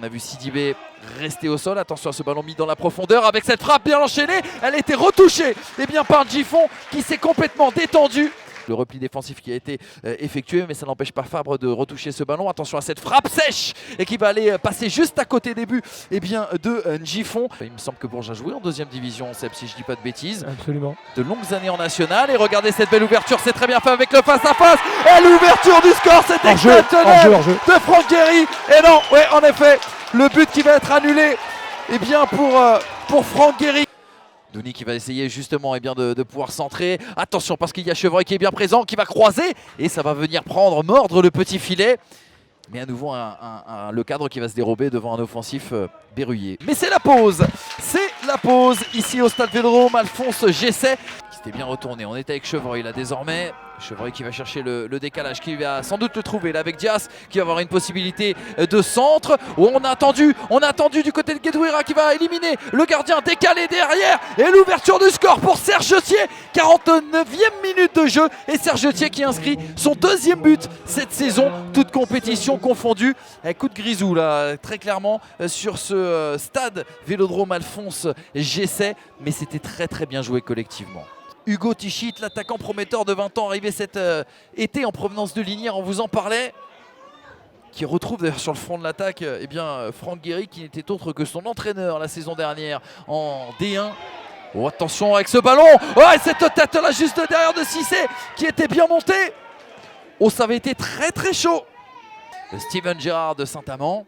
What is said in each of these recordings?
a vu Sidibé rester au sol. Attention à ce ballon mis dans la profondeur avec cette frappe bien enchaînée. Elle a été retouchée par Gifon qui s'est complètement détendu. Le repli défensif qui a été effectué, mais ça n'empêche pas Fabre de retoucher ce ballon. Attention à cette frappe sèche et qui va aller passer juste à côté des buts de Gifon. Il me semble que Bourges a joué en deuxième division, Seb, si je dis pas de bêtises. Absolument. De longues années en national. Et regardez cette belle ouverture, c'est très bien fait avec le face-à-face. Et l'ouverture du score, c'est exceptionnel de Franck Guéry. Et non, ouais, en effet, le but qui va être annulé pour Franck Guéry. Douni qui va essayer justement de pouvoir centrer. Attention parce qu'il y a Chevreuil qui est bien présent, qui va croiser. Et ça va venir mordre le petit filet. Mais à nouveau le cadre qui va se dérober devant un offensif verrouillé. Mais c'est la pause ici au stade Vélodrome Alphonse Gesset. Qui s'était bien retourné, on est avec Chevreuil là désormais. Chevreuil qui va chercher le décalage, qui va sans doute le trouver là avec Dias, qui va avoir une possibilité de centre. Oh, on a attendu du côté de Guedouira qui va éliminer le gardien, décalé derrière. Et l'ouverture du score pour Serge Jettier, 49e minute de jeu. Et Serge Jettier qui inscrit son deuxième but cette saison, toute compétition confondue. Un coup de grisou là, très clairement sur ce stade Vélodrome Alphonse Gesset. Mais c'était très bien joué collectivement. Hugo Tichit, l'attaquant prometteur de 20 ans, arrivé cet été en provenance de Lignières, on vous en parlait. Qui retrouve d'ailleurs sur le front de l'attaque Franck Guéry, qui n'était autre que son entraîneur la saison dernière en D1. Oh, attention avec ce ballon. Oh, et cette tête là juste derrière de Cissé qui était bien monté. Oh, ça avait été très chaud. Steven Gérard de Saint-Amand.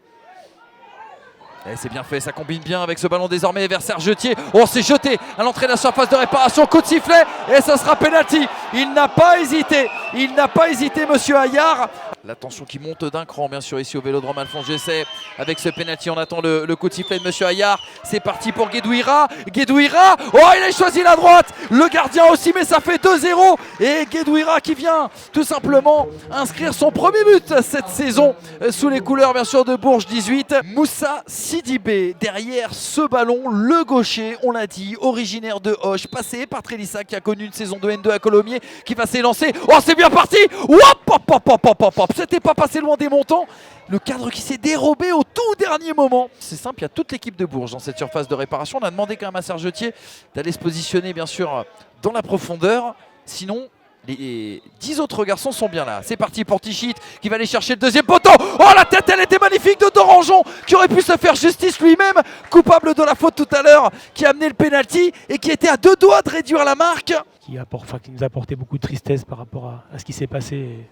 Et c'est bien fait, ça combine bien avec ce ballon désormais vers Serge Jettier. Oh, c'est jeté à l'entrée de la surface de réparation, coup de sifflet et ça sera penalty. Il n'a pas hésité, monsieur Ayard. L'attention qui monte d'un cran bien sûr ici au Vélodrome Alphonse Gesset. Avec ce penalty, on attend le coup de sifflet de monsieur Ayard. C'est parti pour Guedouira. Oh, il a choisi la droite. Le gardien aussi, mais ça fait 2-0. Et Guedouira qui vient tout simplement inscrire son premier but cette saison sous les couleurs bien sûr de Bourges 18. Moussa Sidibé derrière ce ballon, le gaucher, on l'a dit, originaire de Auch, passé par Trélissa qui a connu une saison de N2 à Colomiers, qui va s'élancer. Oh, c'est bien parti. C'était pas passé loin des montants. Le cadre qui s'est dérobé au tout dernier moment. C'est simple, il y a toute l'équipe de Bourges dans cette surface de réparation. On a demandé quand même à Serge Jettier d'aller se positionner bien sûr dans la profondeur. Sinon, les 10 autres garçons sont bien là. C'est parti pour Tichit qui va aller chercher le deuxième poteau. Oh, la tête, elle était magnifique de Dorangeon qui aurait pu se faire justice lui-même. Coupable de la faute tout à l'heure, qui a amené le penalty et qui était à 2 doigts de réduire la marque. Qui nous a apporté beaucoup de tristesse par rapport à ce qui s'est passé.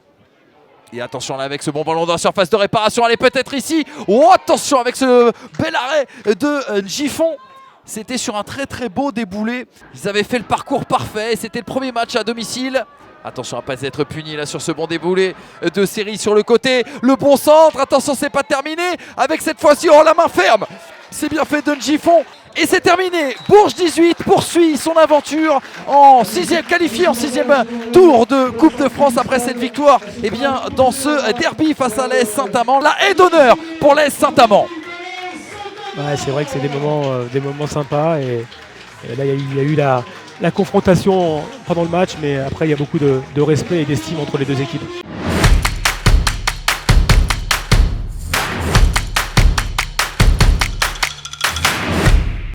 Et attention là avec ce bon ballon dans la surface de réparation, elle est peut-être ici. Oh, attention avec ce bel arrêt de Gifon. C'était sur un très beau déboulé. Ils avaient fait le parcours parfait et c'était le premier match à domicile. Attention à ne pas être puni là sur ce bon déboulé de Série sur le côté. Le bon centre, attention c'est pas terminé. Avec cette fois-ci, oh la main ferme. C'est bien fait de Gifon. Et c'est terminé. Bourges 18 poursuit son aventure qualifié en 6e tour de Coupe de France après cette victoire dans ce derby face à l'AS Saint-Amand. La haie d'honneur pour l'AS Saint-Amand. Ouais, c'est vrai que c'est des moments sympas et là il y a eu la confrontation pendant le match, mais après il y a beaucoup de respect et d'estime entre les deux équipes.